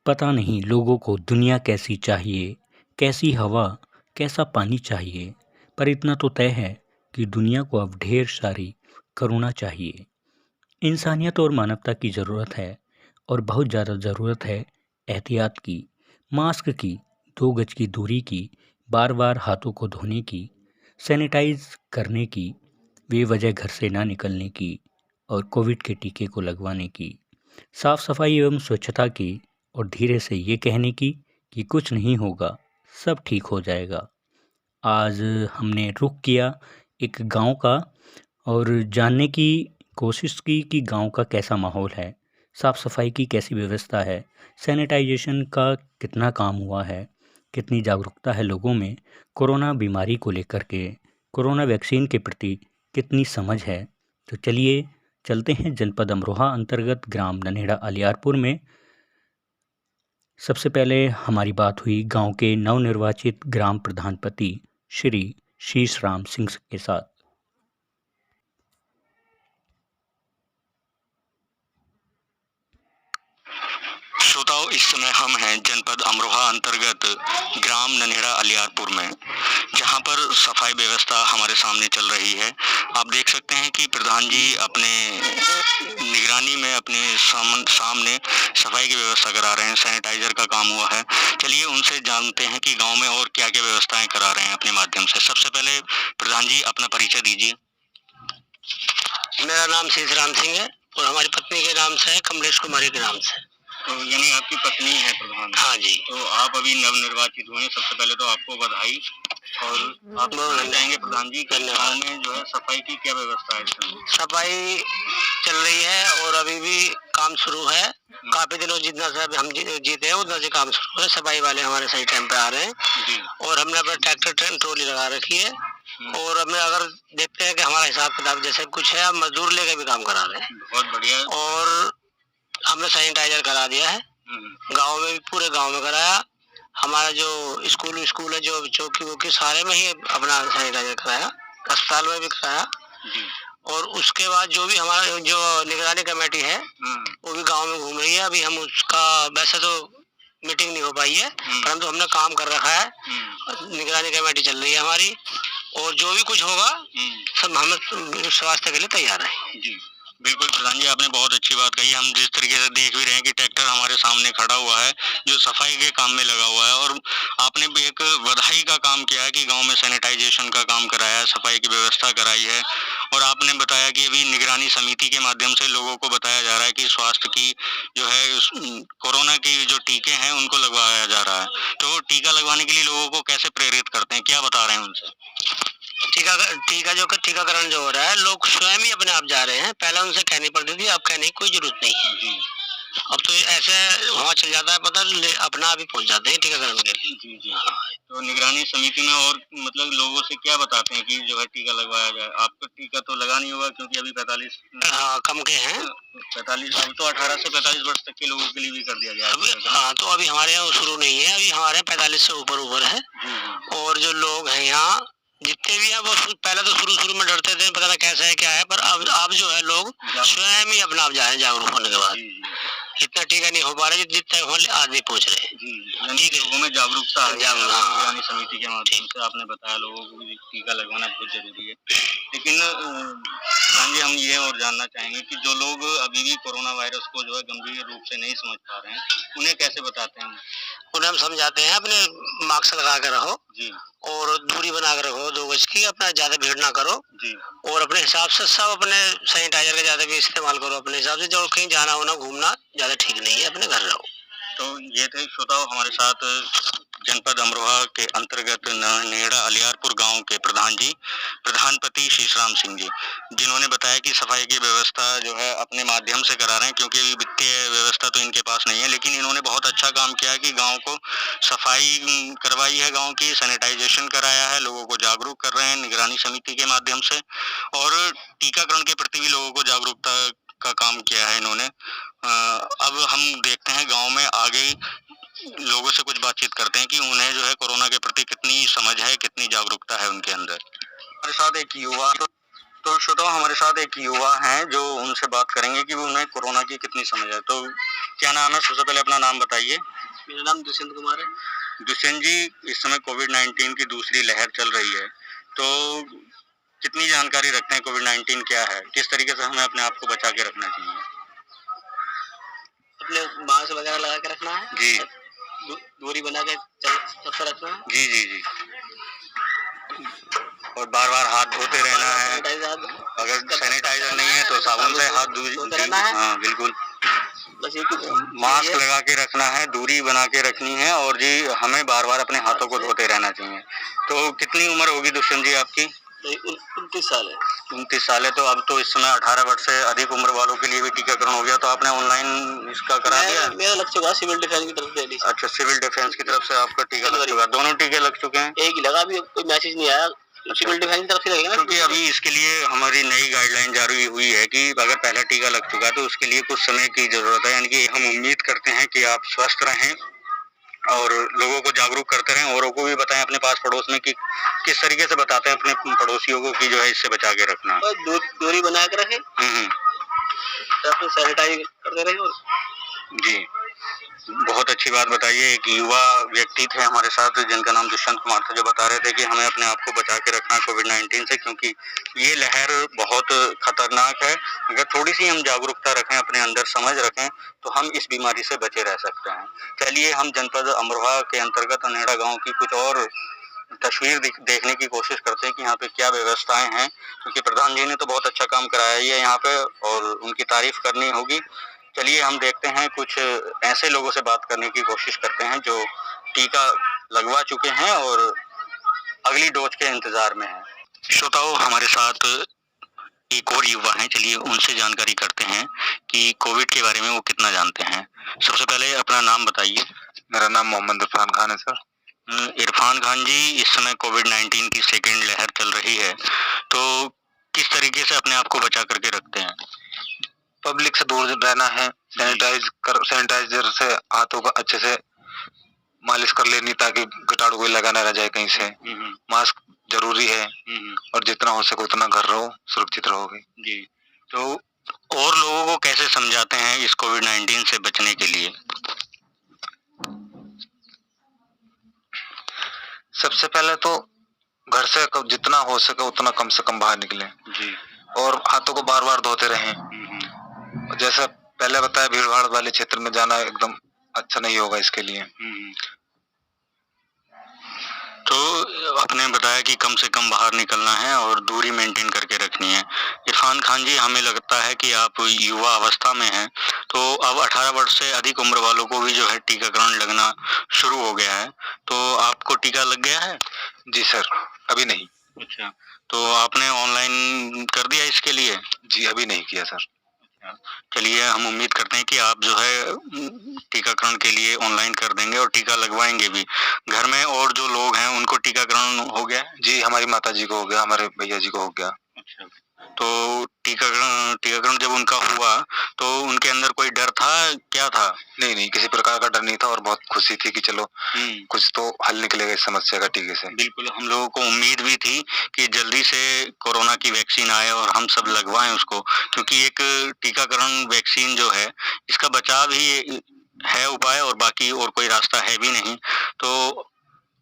पता नहीं लोगों को दुनिया कैसी चाहिए, कैसी हवा, कैसा पानी चाहिए, पर इतना तो तय है कि दुनिया को अब ढेर सारी करुणा चाहिए। इंसानियत और मानवता की ज़रूरत है और बहुत ज़्यादा ज़रूरत है एहतियात की, मास्क की, 2 गज की दूरी की, बार-बार हाथों को धोने की, सैनिटाइज़ करने की, बेवजह घर से ना निकलने की और कोविड के टीके को लगवाने की, साफ-सफाई एवं स्वच्छता की और धीरे से ये कहने की कि कुछ नहीं होगा, सब ठीक हो जाएगा। आज हमने रुख किया एक गाँव का और जानने की कोशिश की कि गाँव का कैसा माहौल है, साफ-सफाई की कैसी व्यवस्था है, सैनिटाइजेशन का कितना काम हुआ है, कितनी जागरूकता है लोगों में कोरोना बीमारी को लेकर के, कोरोना वैक्सीन के प्रति कितनी समझ है। तो चलिए चलते हैं जनपद अमरोहा अंतर्गत ग्राम नन्हेड़ा अलियारपुर में। सबसे पहले हमारी बात हुई गांव के नवनिर्वाचित ग्राम प्रधानपति श्री शीश राम सिंह के साथ। श्रोताओं, इस समय हम हैं जनपद अमरोहा अंतर्गत ग्राम नन्हेड़ा अलियारपुर में, जहां पर सफाई व्यवस्था हमारे सामने चल रही है। आप देख सकते हैं कि प्रधान जी अपने निगरानी में अपने सामने सफाई की व्यवस्था करा रहे हैं, सैनिटाइजर का काम हुआ है। चलिए उनसे जानते हैं कि गांव में और क्या क्या व्यवस्थाएं करा रहे हैं अपने माध्यम से। सबसे पहले प्रधान जी अपना परिचय दीजिए। मेरा नाम शीश राम सिंह है और हमारी पत्नी के नाम से है कमलेश कुमारी के नाम से। तो यानी आपकी पत्नी है प्रधान? हाँ जी। तो आप अभी नवनिर्वाचित हुए, सबसे पहले तो आपको बधाई। और आप बताएंगे प्रधान जी कि गाँव में जो है सफाई की क्या व्यवस्था है? सफाई चल रही है और अभी भी काम शुरू है। काफी दिनों जितना से हम जीते हैं उतना से काम शुरू है। सफाई वाले हमारे सही टाइम पे आ रहे हैं और हमने अपना ट्रैक्टर ट्रॉली लगा रखी है और हमें अगर देखते हैं कि हमारा हिसाब किताब जैसे कुछ है, हम मजदूर लेके भी काम करा रहे हैं। बहुत बढ़िया। और हमने सैनिटाइजर करा दिया है, गांव में भी, पूरे गांव में कराया। हमारा जो स्कूल है, जो चौकी वोकी सारे में ही अपना सैनिटाइजर कराया, अस्पताल में भी कराया। और उसके बाद जो भी हमारा जो निगरानी कमेटी है वो भी गांव में घूम रही है। अभी हम उसका वैसे तो मीटिंग नहीं हो पाई है, परंतु हमने काम कर रखा है। निगरानी कमेटी चल रही है हमारी और जो भी कुछ होगा सब हम स्वास्थ्य के लिए तैयार है जी। बिल्कुल प्रधान जी, आपने बहुत अच्छी बात कही। हम जिस तरीके से देख भी रहे हैं कि ट्रैक्टर हमारे सामने खड़ा हुआ है जो सफाई के काम में लगा हुआ है, और आपने भी एक बधाई का काम किया है कि गांव में सैनिटाइजेशन का काम कराया है, सफाई की व्यवस्था कराई है। और आपने बताया कि अभी निगरानी समिति के माध्यम से लोगों को बताया जा रहा है कि स्वास्थ्य की जो है कोरोना की जो टीके हैं उनको लगवाया जा रहा है। तो टीका लगवाने के लिए लोगों को कैसे प्रेरित करते हैं, क्या बता रहे हैं उनसे? टीकाकरण जो हो रहा है, लोग स्वयं ही अपने आप जा रहे हैं। पहले उनसे कहनी पड़ती थी, अब कहने की कोई जरूरत नहीं है। अब तो ऐसे वहाँ चल जाता है पता, अपना आप ही पहुँच जाते हैं टीकाकरण के लिए। जी। तो निगरानी समिति में और मतलब लोगों से क्या बताते हैं कि जो है टीका लगवाया जाए? आपको टीका तो लगा नहीं होगा क्योंकि अभी 45 कम के हैं। 45 अब तो 18 से 45 वर्ष तक के लोगों के लिए भी कर दिया गया है। तो अभी हमारे यहाँ शुरू नहीं है, अभी हमारे 45 से ऊपर है। और जो लोग हैं यहाँ जितने भी हैं वो पहले तो शुरू में डरते थे, पता नहीं कैसा है क्या है, पर अब जो है लोग स्वयं ही अपना आप जा रहे हैं जागरूक होने के बाद। इतना टीका नहीं हो पा रहा जितना आदमी पहुँच रहे हैं। लोगों में जागरूकता है। निगरानी समिति के माध्यम से आपने बताया लोगों को भी टीका लगवाना बहुत जरूरी है। लेकिन प्रधान जी, हम ये और जानना चाहेंगे कि जो लोग अभी भी कोरोना वायरस को जो है गंभीर रूप से नहीं समझ पा रहे हैं, उन्हें कैसे बताते हैं? उन्हें हम समझाते हैं अपने मास्क लगा कर रहो जी, और दूरी बना कर रखो 2 गज की, अपना ज्यादा भीड़ ना करो जी, और अपने हिसाब से सब अपने सैनिटाइजर का ज्यादा भी इस्तेमाल करो अपने हिसाब से। जो कहीं जाना होना घूमना ज्यादा ठीक नहीं है, अपने घर रहो। तो ये थे श्रोताओं हमारे साथ जनपद अमरोहा के अंतर्गत नन्हेड़ा अलियारपुर गांव के प्रधान जी, प्रधानपति शीशराम सिंह जी, जिन्होंने बताया कि सफाई की व्यवस्था जो है अपने माध्यम से करा रहे हैं, क्योंकि वित्तीय व्यवस्था तो इनके पास नहीं है। लेकिन इन्होंने बहुत अच्छा काम किया कि गांव को सफाई करवाई है, गांव की सैनिटाइजेशन कराया है, लोगों को जागरूक कर रहे हैं निगरानी समिति के माध्यम से, और टीकाकरण के प्रति भी लोगों को जागरूकता का काम किया है इन्होंने। अब हम देखते हैं गांव में आगे लोगों से कुछ बातचीत करते हैं कि उन्हें जो है कोरोना के प्रति कितनी समझ है, कितनी जागरूकता है उनके अंदर। हमारे साथ एक युवा, तो श्रोताओ हमारे साथ एक युवा हैं जो उनसे बात करेंगे कि उन्हें कोरोना की कितनी समझ है। तो क्या नाम है? सबसे पहले अपना नाम बताइए। मेरा नाम दुष्यंत कुमार है। दुष्यंत जी, इस समय कोविड-19 की दूसरी लहर चल रही है, तो कितनी जानकारी रखते हैं? कोविड-19 क्या है? किस तरीके से हमें अपने आप को बचा के रखना चाहिए? अपने मास्क वगैरह लगा के रखना है जी। दूरी बना के सबसे रखना है। जी जी जी। और बार बार हाथ धोते रहना है। अगर सैनिटाइजर नहीं है तो साबुन से हाथ धोते रहना है। हाँ बिल्कुल। बस मास्क लगा के रखना है, दूरी बना के रखनी है और जी हमें बार बार अपने हाथों को धोते रहना चाहिए। तो कितनी उम्र होगी दुष्यंत जी आपकी? 29 साल है। 29 साल है। तो अब तो इस समय 18 वर्ष से अधिक उम्र वालों के लिए भी टीकाकरण हो गया, तो आपने ऑनलाइन इसका करा दिया? मेरा लग चुका सिविल डिफेंस की तरफ से। अच्छा, सिविल डिफेंस की तरफ से आपका टीका लग चुका है। दोनों टीके लग चुके हैं? एक ही लगा, अभी कोई मैसेज नहीं आया। सिविल डिफेंस की तरफ से लगेगा, क्योंकि अभी इसके लिए हमारी नई गाइडलाइन जारी हुई है कि अगर पहला टीका लग चुका है तो उसके लिए कुछ समय की जरूरत है। यानी कि हम उम्मीद करते हैं कि आप स्वस्थ रहें और लोगों को जागरूक करते रहें, औरों को भी बताएं अपने पास पड़ोस में कि किस तरीके से बताते हैं अपने पड़ोसियों को कि जो है इससे बचा के रखना। दूरी बना के रखें, सैनिटाइज करते रहे। जी, बहुत अच्छी बात बताइए। एक युवा व्यक्ति थे हमारे साथ जिनका नाम दुष्यंत कुमार था, जो बता रहे थे कि हमें अपने आप को बचा के रखना है कोविड-19 से, क्योंकि ये लहर बहुत खतरनाक है। अगर थोड़ी सी हम जागरूकता रखें, अपने अंदर समझ रखें, तो हम इस बीमारी से बचे रह सकते हैं। चलिए हम जनपद अमरोहा के अंतर्गत अनेड़ा गांव की कुछ और तस्वीर देखने की कोशिश करते हैं कि यहाँ पे क्या व्यवस्थाएं हैं, क्योंकि प्रधान जी ने तो बहुत अच्छा काम कराया ही है यहाँ पे और उनकी तारीफ करनी होगी। चलिए हम देखते हैं, कुछ ऐसे लोगों से बात करने की कोशिश करते हैं जो टीका लगवा चुके हैं और अगली डोज के इंतजार में हैं। श्रोताओं, हमारे साथ एक और युवा हैं, चलिए उनसे जानकारी करते हैं कि कोविड के बारे में वो कितना जानते हैं। सबसे पहले अपना नाम बताइए। मेरा नाम मोहम्मद इरफान खान है सर। इरफान खान जी, इस समय कोविड-19 की सेकेंड लहर चल रही है, तो किस तरीके से अपने आप को बचा करके रखते हैं? पब्लिक से दूर रहना है, सैनिटाइजर से हाथों को अच्छे से मालिश कर लेनी ताकि कीटाणु कोई लगा ना रह जाए कहीं से। मास्क जरूरी है और जितना हो सके उतना घर रहो, सुरक्षित रहोगे। जी, तो और लोगों को कैसे समझाते हैं इस कोविड-19 से बचने के लिए? सबसे पहले तो घर से जितना हो सके उतना कम से कम बाहर निकलें जी। और हाथों को बार बार धोते रहें। जैसा पहले बताया, भीड़ भाड़ वाले क्षेत्र में जाना एकदम अच्छा नहीं होगा इसके लिए। तो आपने बताया कि कम से कम बाहर निकलना है और दूरी मेंटेन करके रखनी है। इरफान खान जी, हमें लगता है कि आप युवा अवस्था में हैं, तो अब 18 वर्ष से अधिक उम्र वालों को भी जो है टीकाकरण लगना शुरू हो गया है, तो आपको टीका लग गया है? जी सर, अभी नहीं। अच्छा, तो आपने ऑनलाइन कर दिया इसके लिए? जी अभी नहीं किया सर। चलिए हम उम्मीद करते हैं कि आप जो है टीकाकरण के लिए ऑनलाइन कर देंगे और टीका लगवाएंगे भी। घर में और जो लोग हैं उनको टीकाकरण हो गया है? जी, हमारी माता जी को हो गया, हमारे भैया जी को हो गया। अच्छा, तो टीकाकरण जब उनका हुआ तो उनके अंदर कोई डर था, क्या था? नहीं, किसी प्रकार का डर नहीं था और बहुत खुशी थी कि चलो कुछ तो हल निकलेगा इस समस्या का टीके से। बिल्कुल, हम लोगों को उम्मीद भी थी कि जल्दी से कोरोना की वैक्सीन आए और हम सब लगवाएं उसको, क्योंकि एक टीकाकरण वैक्सीन जो है, इसका बचाव ही है उपाय और बाकी और कोई रास्ता है भी नहीं। तो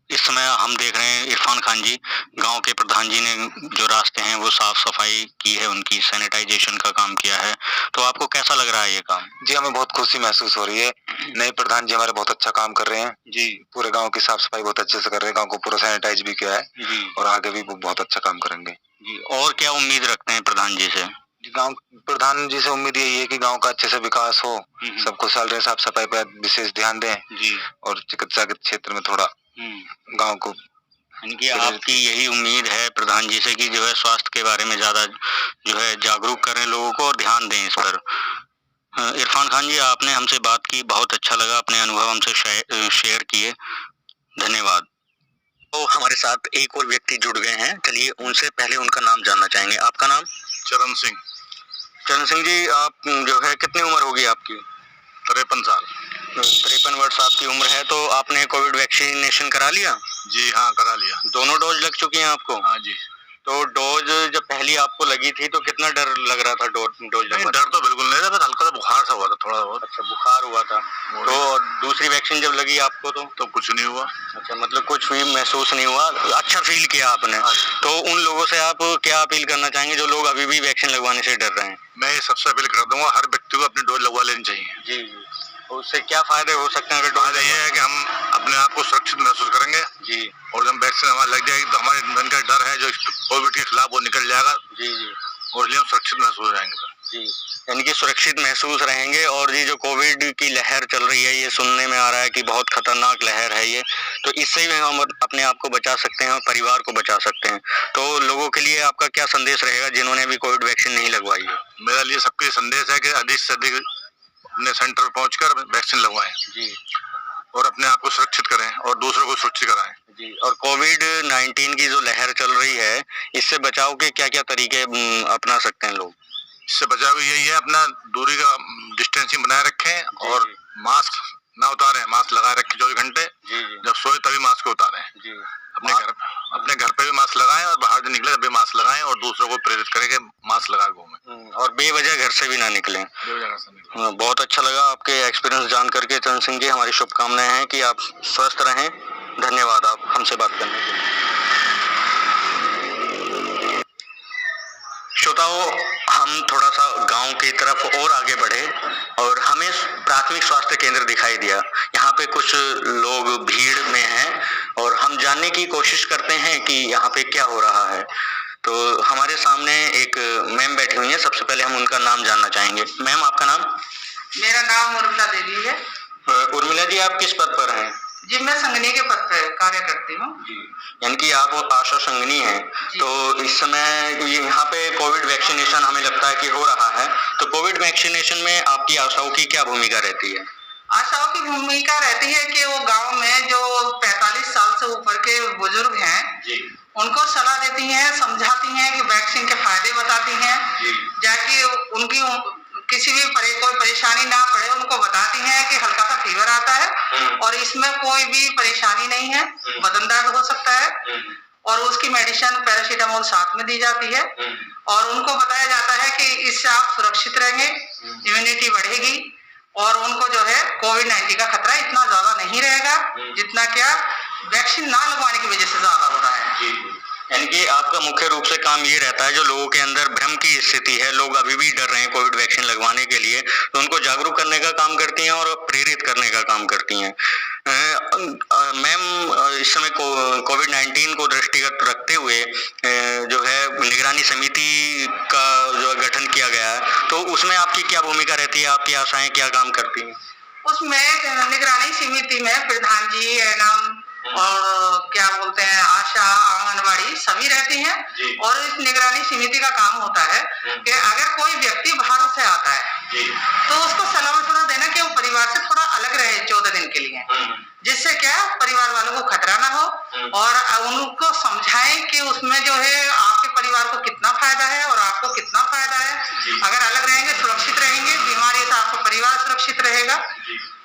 इस समय हम देख रहे हैं इरफान खान जी, गांव के प्रधान जी ने जो रास्ते हैं वो साफ सफाई की है, उनकी सैनिटाइजेशन का काम किया है। तो आपको कैसा लग रहा है ये काम? जी, हमें बहुत खुशी महसूस हो रही है। नए प्रधान जी हमारे बहुत अच्छा काम कर रहे हैं जी। पूरे गांव की साफ सफाई बहुत अच्छे से कर रहे हैं, गांव को पूरा सैनिटाइज भी किया है जी। और आगे भी वो बहुत अच्छा काम करेंगे। जी, और क्या उम्मीद रखते हैं प्रधान जी से? गांव प्रधान जी से उम्मीद यही है कि गांव का अच्छे से विकास हो, सब खुशहाल रहे, साफ सफाई पर विशेष ध्यान दें जी। और चिकित्सा के क्षेत्र में थोड़ा गांव को। इनकी आपकी यही उम्मीद है प्रधान जी से कि जो है स्वास्थ्य के बारे में ज्यादा जो है जागरूक करें लोगों को और ध्यान दें इस पर। इरफान खान जी, आपने हमसे बात की, बहुत अच्छा लगा, अपने अनुभव हमसे शेयर किए, धन्यवाद। तो हमारे साथ एक और व्यक्ति जुड़ गए हैं, चलिए उनसे पहले उनका नाम जानना चाहेंगे। आपका नाम? चरण सिंह। चरण सिंह जी, आप जो है कितनी उम्र होगी आपकी? 53 साल। 53 वर्ष आपकी उम्र है, तो आपने कोविड वैक्सीनेशन करा लिया? जी हाँ, करा लिया। दोनों डोज लग चुकी हैं आपको? हाँ जी। तो डोज जब पहली आपको लगी थी तो कितना डर लग रहा था डोज नहीं, लगने? डर तो बिल्कुल नहीं था, बस हल्का सा बुखार सा हुआ था, थोड़ा बहुत। अच्छा, बुखार हुआ था। तो और दूसरी वैक्सीन जब लगी आपको तो कुछ नहीं हुआ। अच्छा, मतलब कुछ भी महसूस नहीं हुआ, अच्छा फील किया आपने। तो उन लोगों से आप क्या अपील करना चाहेंगे जो लोग अभी भी वैक्सीन लगवाने से डर रहे हैं? मैं ये सबसे अपील कर दूंगा, हर व्यक्ति को अपनी डोज लगवा लेनी चाहिए। जी जी। तो उससे क्या फायदे हो सकते हैं? अगर डोज फायदा ये है कि हम अपने आप को सुरक्षित महसूस करेंगे जी और जब वैक्सीन हमारे लग जाएगी तो हमारे मन का डर है जो कोविड के खिलाफ वो निकल जाएगा जी जी और इसलिए हम सुरक्षित महसूस हो जाएंगे। जी, यानी कि सुरक्षित महसूस रहेंगे। और ये जो कोविड की लहर चल रही है, ये सुनने में आ रहा है कि बहुत खतरनाक लहर है ये, तो इससे भी हम अपने आप को बचा सकते हैं और परिवार को बचा सकते हैं। तो लोगों के लिए आपका क्या संदेश रहेगा जिन्होंने अभी कोविड वैक्सीन नहीं लगवाई है? मेरा लिए सबके संदेश है कि अधिक से अधिक अपने सेंटर पहुंचकर वैक्सीन लगवाएं जी और अपने आप को सुरक्षित करें और दूसरों को सुरक्षित कराएं। जी। और कोविड-19 की जो लहर चल रही है, इससे बचाव के क्या-क्या तरीके अपना सकते हैं लोग? इससे बचाव यही है, अपना दूरी का डिस्टेंसिंग बनाए रखें और जी। मास्क ना उतारें, मास्क लगाए रखें 24 घंटे। जी जी जब सोए तभी मास्क को उतारें। जी। अपने घर पे भी मास्क लगाएं और बाहर जो निकले तब भी मास्क लगाएं और दूसरों को प्रेरित करें कि मास्क लगा घूमें और बेवजह घर से भी ना निकलें। हाँ, बहुत अच्छा लगा आपके एक्सपीरियंस जान करके चंद्र सिंह जी। हमारी शुभकामनाएं हैं कि आप स्वस्थ रहें। धन्यवाद आप हमसे बात करने के लिए। श्रोताओं, हम थोड़ा सा गांव की तरफ और आगे बढ़े और हमें प्राथमिक स्वास्थ्य केंद्र दिखाई दिया। यहाँ पे कुछ लोग भीड़ में हैं और हम जानने की कोशिश करते हैं कि यहाँ पे क्या हो रहा है। तो हमारे सामने एक मैम बैठी हुई हैं। सबसे पहले हम उनका नाम जानना चाहेंगे। मैम, आपका नाम? मेरा नाम उर्मिला देवी है। उर्मिला जी, आप किस पद पर हैं? जी, मैं संगनी के पद पर कार्य करती हूँ। यानी कि आप आशा संगनी हैं। तो इस समय यहाँ पे कोविड वैक्सीनेशन हमें लगता है कि हो रहा है, तो कोविड वैक्सीनेशन में आपकी आशाओं की क्या भूमिका रहती है? आशाओं की भूमिका रहती है कि वो गांव में जो 45 साल से ऊपर के बुजुर्ग हैं जी। उनको सलाह देती हैं, समझाती हैं कि वैक्सीन के फायदे बताती हैं, जाके उनकी किसी भी कोई परेशानी ना पड़े उनको बताती हैं कि हल्का सा फीवर आता है और इसमें कोई भी परेशानी नहीं है, बदन दर्द हो सकता है और उसकी मेडिसिन पैरासीटामोल साथ में दी जाती है और उनको बताया जाता है कि इससे आप सुरक्षित रहेंगे, इम्यूनिटी बढ़ेगी और उनको जो है कोविड-19 का खतरा इतना ज्यादा नहीं रहेगा जितना क्या वैक्सीन ना लगवाने की वजह से ज्यादा हो रहा है। यानी कि आपका मुख्य रूप से काम ये रहता है, जो लोगों के अंदर भ्रम की स्थिति है, लोग अभी भी डर रहे हैं कोविड वैक्सीन लगवाने के लिए, तो उनको जागरूक करने का काम करती हैं और प्रेरित करने का काम करती हैं। मैम, इस समय कोविड-19 को दृष्टिगत रखते हुए जो है निगरानी समिति का जो गठन किया गया है, तो उसमें आपकी क्या भूमिका रहती है? आपकी आशाएं क्या काम करती हैं? उसमें निगरानी समिति में प्रधान जी एनम और क्या बोलते हैं आशा, आंगनबाड़ी सभी रहती हैं और इस निगरानी समिति का काम होता है कि अगर कोई व्यक्ति बाहर से आता है तो उसको सलाह मशवरा देना कि वो परिवार से थोड़ा अलग रहे 14 दिन के लिए, जिससे क्या परिवार वालों को खतरा ना हो और उनको समझाएं कि उसमें जो है आपके परिवार को कितना फायदा है और आपको कितना फायदा है। अगर अलग रहेंगे, सुरक्षित रहेंगे, बीमारी से आपका परिवार सुरक्षित रहेगा।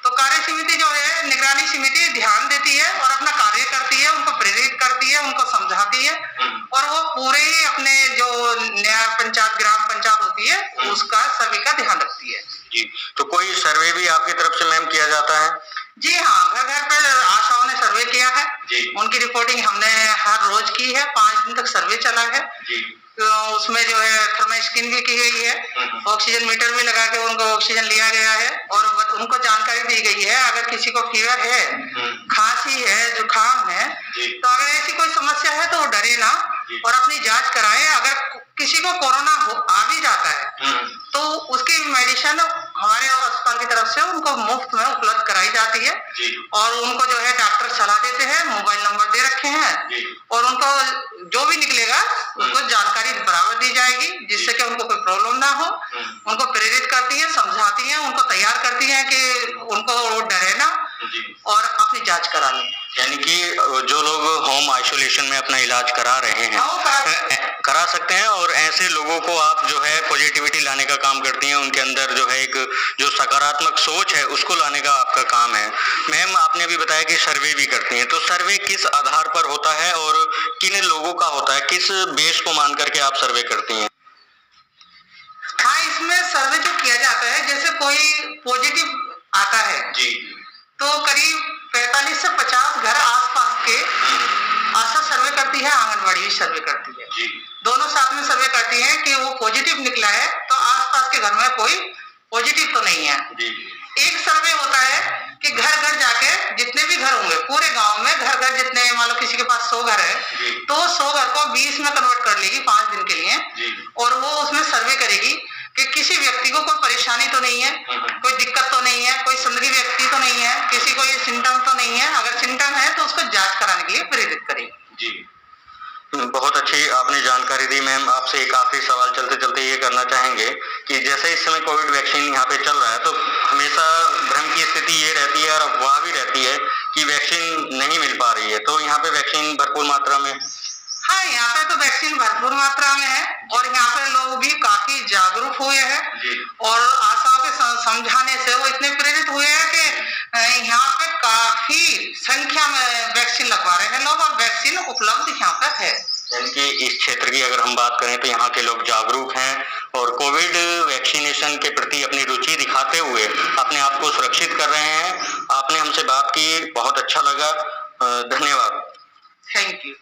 तो कार्य समिति जो है, निगरानी समिति ध्यान देती है और अपना कार्य करती है, उनको प्रेरित करती है, उनको समझाती है और वो पूरे ही अपने जो न्याय पंचायत, ग्राम पंचायत होती है उसका सभी का ध्यान रखती है। जी। तो कोई सर्वे भी आपकी तरफ से मैम किया जाता है? जी हाँ, घर घर पर आशाओं ने सर्वे किया है। उनकी रिपोर्टिंग हमने हर रोज की है, 5 दिन तक सर्वे चला है। तो उसमें जो है थर्मल स्क्रीन भी की गई है, ऑक्सीजन मीटर भी लगा के उनको ऑक्सीजन लिया गया है और उनको जानकारी दी गई है अगर किसी को फीवर है, खांसी है, जुकाम है, तो अगर ऐसी कोई समस्या है तो वो डरे ना और अपनी जांच कराएं। अगर किसी को कोरोना आ भी जाता है तो उसकी मेडिसिन हमारे अस्पताल की तरफ से उनको मुफ्त में उपलब्ध कराई जाती है और उनको जो है डॉक्टर सलाह देते हैं, मोबाइल नंबर दे रखे हैं और उनको जो भी निकलेगा उसको जानकारी बराबर दी जाएगी जिससे कि उनको कोई प्रॉब्लम ना हो। उनको प्रेरित करती है, समझाती हैं, उनको तैयार करती हैं कि उनको डरे ना और अपनी जांच करा लें। यानी कि जो लोग होम आइसोलेशन में अपना इलाज करा रहे हैं करा सकते हैं, और ऐसे लोगों को आप जो है पॉजिटिविटी लाने का काम करती हैं, उनके अंदर जो है एक जो सकारात्मक सोच है उसको लाने का आपका काम है। मैम, आपने अभी बताया कि सर्वे भी करती हैं, तो सर्वे किस आधार पर होता है और किन लोगों का होता है, किस बेस को मान करके आप सर्वे करती हैं? हाँ, इसमें सर्वे जो किया जाता है, जैसे कोई पॉजिटिव आता है जी, तो करीब 45 से 50 घर आसपास के आशा सर्वे करती है, आंगनबाड़ी भी सर्वे करती है जी, दोनों साथ में सर्वे करती हैं कि वो पॉजिटिव निकला है तो आसपास के घर में कोई पॉजिटिव तो नहीं है। जी, एक सर्वे होता है कि घर घर जाके जितने भी घर होंगे पूरे गांव में, घर घर जितने, मान लो किसी के पास 100 घर है तो 100 घर को 20 में कन्वर्ट कर लेगी 5 दिन के लिए, और वो उसमें सर्वे करेगी कि किसी व्यक्ति को कोई परेशानी तो नहीं है, कोई दिक्कत तो नहीं है, कोई संदिग्ध व्यक्ति तो नहीं है, किसी को ये सिम्टम तो नहीं है। अगर सिम्टम है तो उसको जांच कराने के लिए प्रेरित करेगी। जी, बहुत अच्छी आपने जानकारी दी। मैम, आपसे एक आखिरी सवाल चलते चलते ये करना चाहेंगे कि जैसे इस समय कोविड वैक्सीन यहाँ पे चल रहा है तो हमेशा भ्रम की स्थिति ये रहती है और अफवाह भी रहती है कि वैक्सीन नहीं मिल पा रही है, तो यहाँ पे वैक्सीन भरपूर मात्रा में? हाँ, यहाँ पे तो वैक्सीन भरपूर मात्रा में है और यहाँ पे लोग भी काफी जागरूक हुए हैं और आशाओं के समझाने से वो इतने प्रेरित हुए हैं कि यहाँ पे काफी संख्या में वैक्सीन लगवा रहे हैं लोग और वैक्सीन उपलब्ध यहाँ पे है। यानी कि इस क्षेत्र की अगर हम बात करें तो यहाँ के लोग जागरूक हैं और कोविड वैक्सीनेशन के प्रति अपनी रुचि दिखाते हुए अपने आप को सुरक्षित कर रहे हैं। आपने हमसे बात की, बहुत अच्छा लगा, धन्यवाद। Thank you.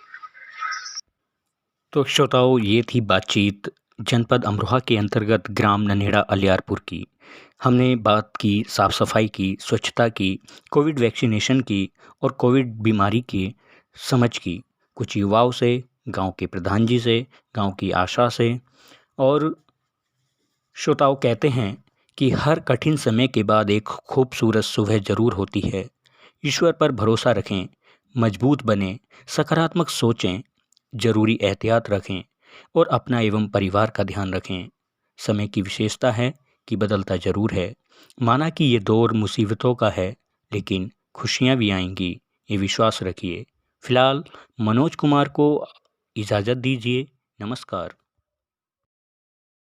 तो श्रोताओं, ये थी बातचीत जनपद अमरोहा के अंतर्गत ग्राम ननेड़ा अलियारपुर की। हमने बात की साफ़ सफाई की, स्वच्छता की, कोविड वैक्सीनेशन की और कोविड बीमारी की समझ की, कुछ युवाओं से, गांव के प्रधान जी से, गांव की आशा से। और श्रोताओं, कहते हैं कि हर कठिन समय के बाद एक खूबसूरत सुबह ज़रूर होती है। ईश्वर पर भरोसा रखें, मजबूत बनें, सकारात्मक सोचें, ज़रूरी एहतियात रखें और अपना एवं परिवार का ध्यान रखें। समय की विशेषता है कि बदलता ज़रूर है। माना कि ये दौर मुसीबतों का है, लेकिन खुशियाँ भी आएंगी, ये विश्वास रखिए। फिलहाल मनोज कुमार को इजाज़त दीजिए। नमस्कार।